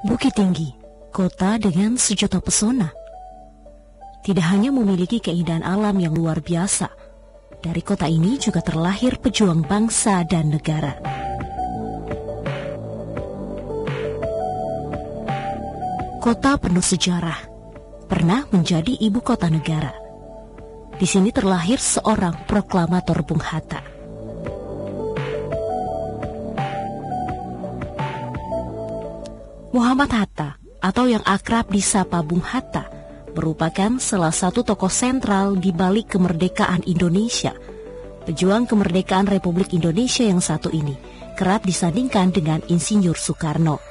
Bukit Tinggi, kota dengan sejuta pesona. Tidak hanya memiliki keindahan alam yang luar biasa, dari kota ini juga terlahir pejuang bangsa dan negara. Kota penuh sejarah, pernah menjadi ibu kota negara. Di sini terlahir seorang proklamator Bung Hatta. Muhammad Hatta, atau yang akrab disapa Bung Hatta, merupakan salah satu tokoh sentral di balik kemerdekaan Indonesia. Pejuang kemerdekaan Republik Indonesia yang satu ini kerap disandingkan dengan Insinyur Soekarno.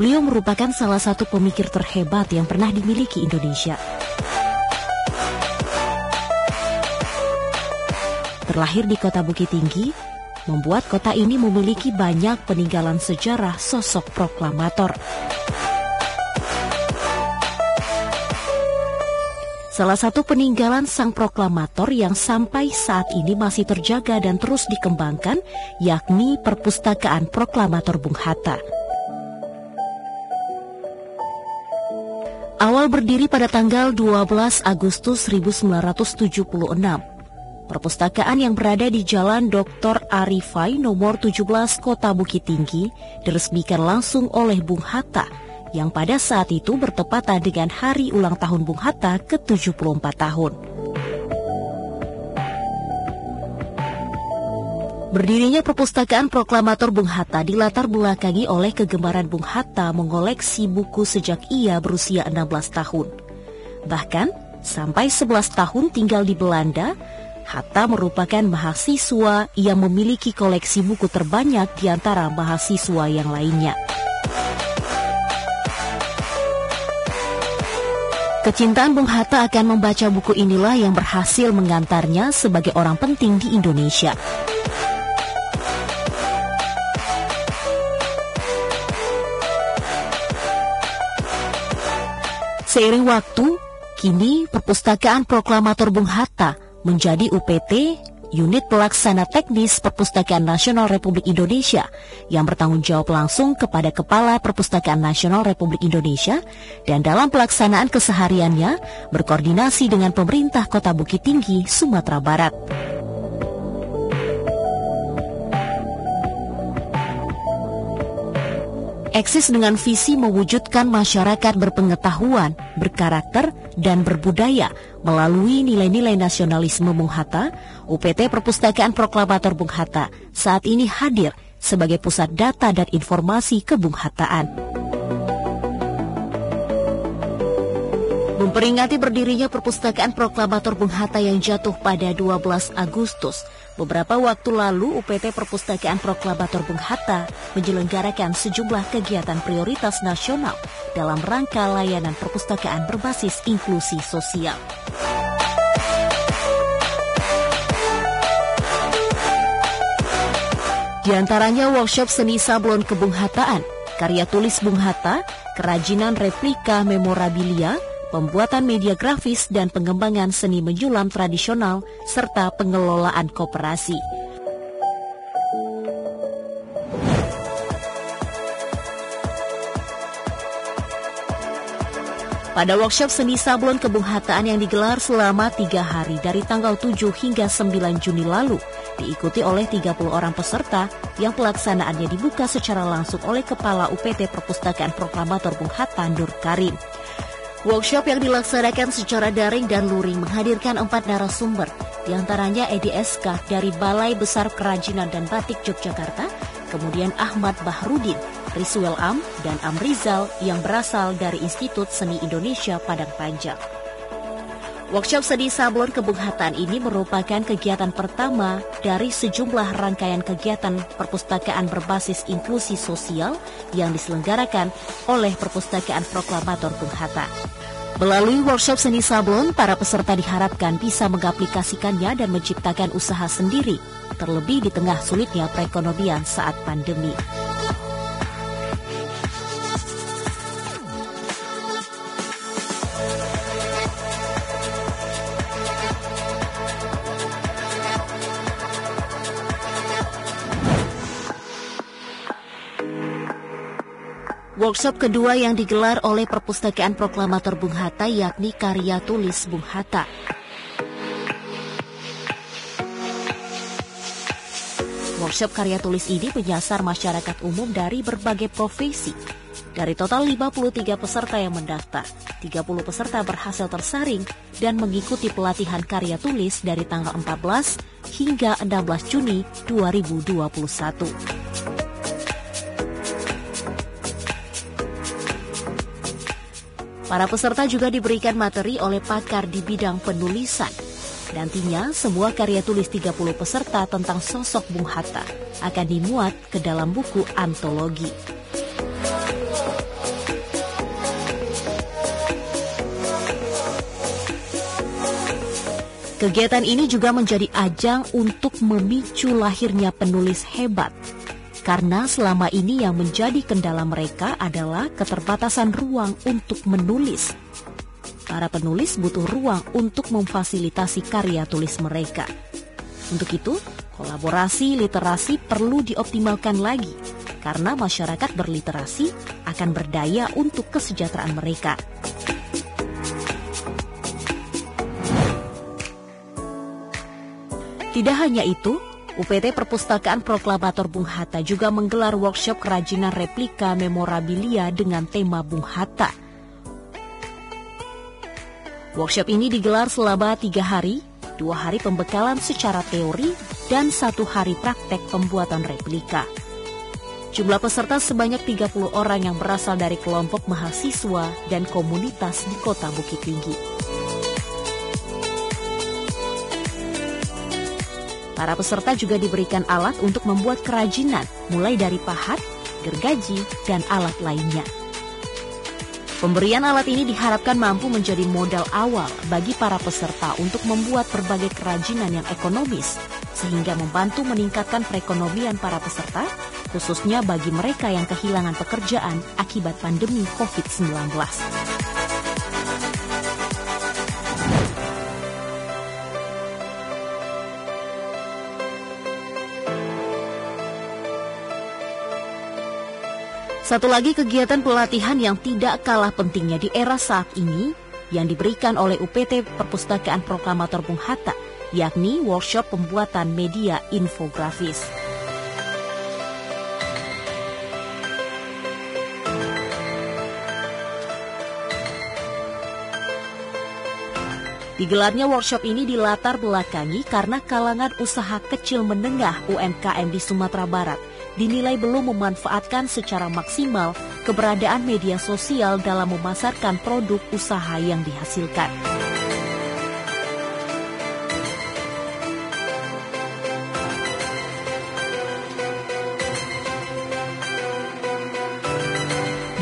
Beliau merupakan salah satu pemikir terhebat yang pernah dimiliki Indonesia. Terlahir di kota Bukit Tinggi, membuat kota ini memiliki banyak peninggalan sejarah sosok proklamator. Salah satu peninggalan sang proklamator yang sampai saat ini masih terjaga dan terus dikembangkan, yakni Perpustakaan Proklamator Bung Hatta. Awal berdiri pada tanggal 12 Agustus 1976. Perpustakaan yang berada di Jalan Dr. Arifai nomor 17 Kota Bukit Tinggi diresmikan langsung oleh Bung Hatta yang pada saat itu bertepatan dengan hari ulang tahun Bung Hatta ke-74 tahun. Berdirinya Perpustakaan Proklamator Bung Hatta dilatar belakangi oleh kegemaran Bung Hatta mengoleksi buku sejak ia berusia 16 tahun. Bahkan sampai 11 tahun tinggal di Belanda, Hatta merupakan mahasiswa yang memiliki koleksi buku terbanyak di antara mahasiswa yang lainnya. Kecintaan Bung Hatta akan membaca buku inilah yang berhasil mengantarnya sebagai orang penting di Indonesia. Seiring waktu, kini Perpustakaan Proklamator Bung Hatta menjadi UPT, Unit Pelaksana Teknis Perpustakaan Nasional Republik Indonesia, yang bertanggung jawab langsung kepada Kepala Perpustakaan Nasional Republik Indonesia dan dalam pelaksanaan kesehariannya berkoordinasi dengan pemerintah Kota Bukit Tinggi, Sumatera Barat. Eksis dengan visi mewujudkan masyarakat berpengetahuan, berkarakter, dan berbudaya melalui nilai-nilai nasionalisme Bung Hatta. UPT Perpustakaan Proklamator Bung Hatta saat ini hadir sebagai pusat data dan informasi kebung-hattaan. Memperingati berdirinya Perpustakaan Proklamator Bung Hatta yang jatuh pada 12 Agustus, beberapa waktu lalu UPT Perpustakaan Proklamator Bung Hatta menyelenggarakan sejumlah kegiatan prioritas nasional dalam rangka layanan perpustakaan berbasis inklusi sosial. Di antaranya workshop seni sablon kebung-hattaan, karya tulis Bung Hatta, kerajinan replika memorabilia, pembuatan media grafis dan pengembangan seni menyulam tradisional, serta pengelolaan koperasi. Pada workshop seni sablon kebung-hattaan yang digelar selama 3 hari dari tanggal 7 hingga 9 Juni lalu, diikuti oleh 30 orang peserta yang pelaksanaannya dibuka secara langsung oleh Kepala UPT Perpustakaan Proklamator Bung Hatta, Nur Karim. Workshop yang dilaksanakan secara daring dan luring menghadirkan 4 narasumber, diantaranya Edi SK dari Balai Besar Kerajinan dan Batik Yogyakarta, kemudian Ahmad Bahrudin, Rizwel Am, dan Amrizal yang berasal dari Institut Seni Indonesia Padang Panjang. Workshop seni sablon kebung-hattaan ini merupakan kegiatan pertama dari sejumlah rangkaian kegiatan perpustakaan berbasis inklusi sosial yang diselenggarakan oleh Perpustakaan Proklamator Bung Hatta. Melalui workshop seni sablon, para peserta diharapkan bisa mengaplikasikannya dan menciptakan usaha sendiri, terlebih di tengah sulitnya perekonomian saat pandemi. Workshop kedua yang digelar oleh Perpustakaan Proklamator Bung Hatta yakni karya tulis Bung Hatta. Workshop karya tulis ini menyasar masyarakat umum dari berbagai profesi. Dari total 53 peserta yang mendaftar, 30 peserta berhasil tersaring dan mengikuti pelatihan karya tulis dari tanggal 14 hingga 16 Juni 2021. Para peserta juga diberikan materi oleh pakar di bidang penulisan. Nantinya, semua karya tulis 30 peserta tentang sosok Bung Hatta akan dimuat ke dalam buku antologi. Kegiatan ini juga menjadi ajang untuk memicu lahirnya penulis hebat. Karena selama ini yang menjadi kendala mereka adalah keterbatasan ruang untuk menulis. Para penulis butuh ruang untuk memfasilitasi karya tulis mereka. Untuk itu, kolaborasi literasi perlu dioptimalkan lagi, karena masyarakat berliterasi akan berdaya untuk kesejahteraan mereka. Tidak hanya itu, UPT Perpustakaan Proklamator Bung Hatta juga menggelar workshop kerajinan replika memorabilia dengan tema Bung Hatta. Workshop ini digelar selama 3 hari, 2 hari pembekalan secara teori, dan 1 hari praktek pembuatan replika. Jumlah peserta sebanyak 30 orang yang berasal dari kelompok mahasiswa dan komunitas di Kota Bukit Tinggi. Para peserta juga diberikan alat untuk membuat kerajinan, mulai dari pahat, gergaji, dan alat lainnya. Pemberian alat ini diharapkan mampu menjadi modal awal bagi para peserta untuk membuat berbagai kerajinan yang ekonomis, sehingga membantu meningkatkan perekonomian para peserta, khususnya bagi mereka yang kehilangan pekerjaan akibat pandemi COVID-19. Satu lagi kegiatan pelatihan yang tidak kalah pentingnya di era saat ini yang diberikan oleh UPT Perpustakaan Proklamator Bung Hatta, yakni workshop pembuatan media infografis. Digelarnya workshop ini dilatar belakangi karena kalangan usaha kecil menengah UMKM di Sumatera Barat dinilai belum memanfaatkan secara maksimal keberadaan media sosial dalam memasarkan produk usaha yang dihasilkan.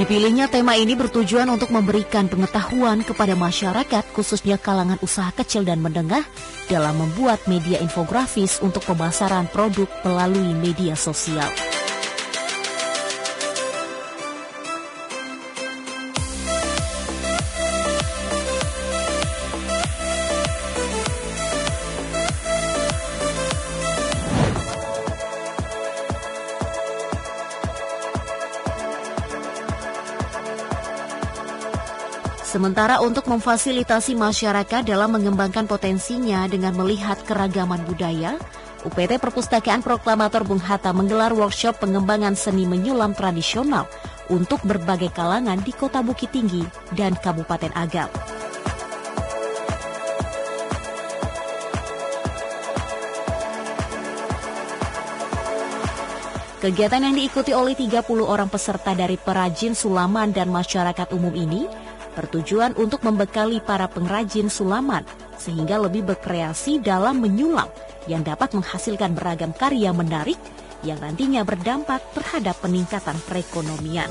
Dipilihnya tema ini bertujuan untuk memberikan pengetahuan kepada masyarakat, khususnya kalangan usaha kecil dan menengah, dalam membuat media infografis untuk pemasaran produk melalui media sosial. Sementara untuk memfasilitasi masyarakat dalam mengembangkan potensinya dengan melihat keragaman budaya, UPT Perpustakaan Proklamator Bung Hatta menggelar workshop pengembangan seni menyulam tradisional untuk berbagai kalangan di Kota Bukit Tinggi dan Kabupaten Agam. Kegiatan yang diikuti oleh 30 orang peserta dari perajin sulaman dan masyarakat umum ini bertujuan untuk membekali para pengrajin sulaman sehingga lebih berkreasi dalam menyulam yang dapat menghasilkan beragam karya menarik yang nantinya berdampak terhadap peningkatan perekonomian.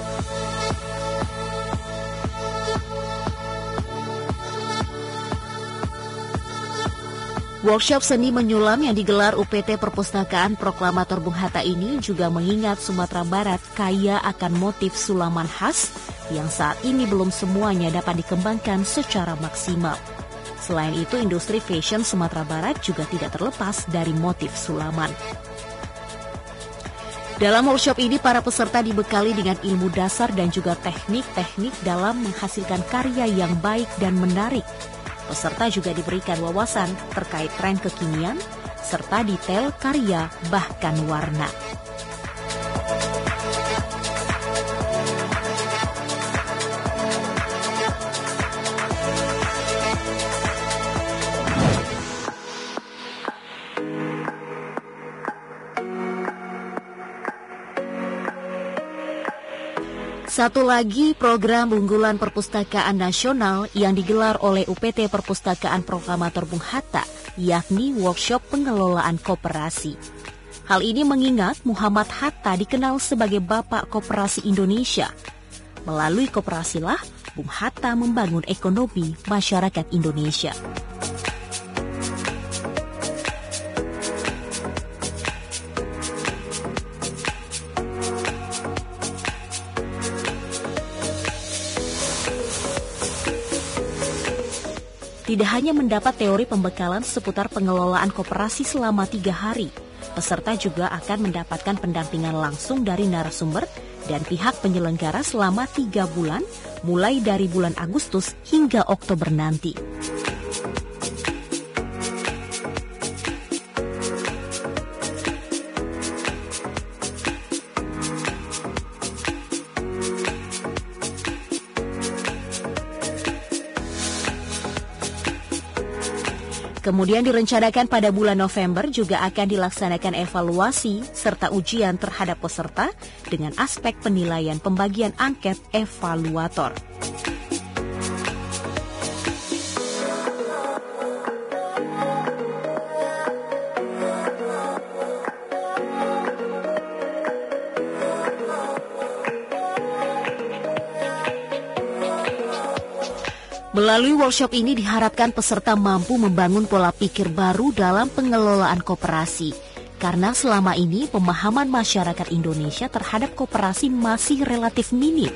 Workshop seni menyulam yang digelar UPT Perpustakaan Proklamator Bung Hatta ini juga mengingat Sumatera Barat kaya akan motif sulaman khas yang saat ini belum semuanya dapat dikembangkan secara maksimal. Selain itu, industri fashion Sumatera Barat juga tidak terlepas dari motif sulaman. Dalam workshop ini, para peserta dibekali dengan ilmu dasar dan juga teknik-teknik dalam menghasilkan karya yang baik dan menarik. Peserta juga diberikan wawasan terkait tren kekinian, serta detail karya bahkan warna. Satu lagi program unggulan perpustakaan nasional yang digelar oleh UPT Perpustakaan Proklamator Bung Hatta, yakni workshop pengelolaan koperasi. Hal ini mengingat Muhammad Hatta dikenal sebagai Bapak Koperasi Indonesia. Melalui koperasilah, Bung Hatta membangun ekonomi masyarakat Indonesia. Tidak hanya mendapat teori pembekalan seputar pengelolaan koperasi selama 3 hari, peserta juga akan mendapatkan pendampingan langsung dari narasumber dan pihak penyelenggara selama 3 bulan, mulai dari bulan Agustus hingga Oktober nanti. Kemudian direncanakan pada bulan November juga akan dilaksanakan evaluasi serta ujian terhadap peserta dengan aspek penilaian pembagian angket evaluator. Melalui workshop ini diharapkan peserta mampu membangun pola pikir baru dalam pengelolaan koperasi. Karena selama ini pemahaman masyarakat Indonesia terhadap koperasi masih relatif minim.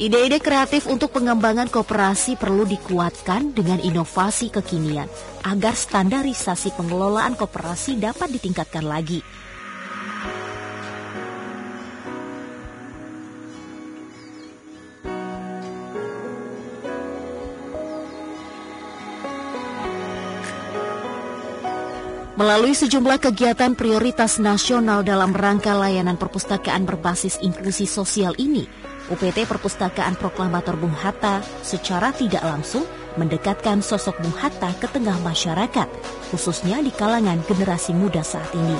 Ide-ide kreatif untuk pengembangan koperasi perlu dikuatkan dengan inovasi kekinian agar standarisasi pengelolaan koperasi dapat ditingkatkan lagi. Melalui sejumlah kegiatan prioritas nasional dalam rangka layanan perpustakaan berbasis inklusi sosial ini, UPT Perpustakaan Proklamator Bung Hatta secara tidak langsung mendekatkan sosok Bung Hatta ke tengah masyarakat, khususnya di kalangan generasi muda saat ini.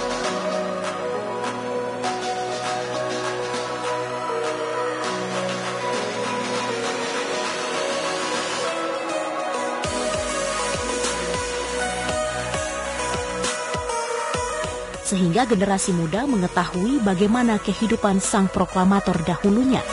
Sehingga generasi muda mengetahui bagaimana kehidupan sang proklamator dahulunya.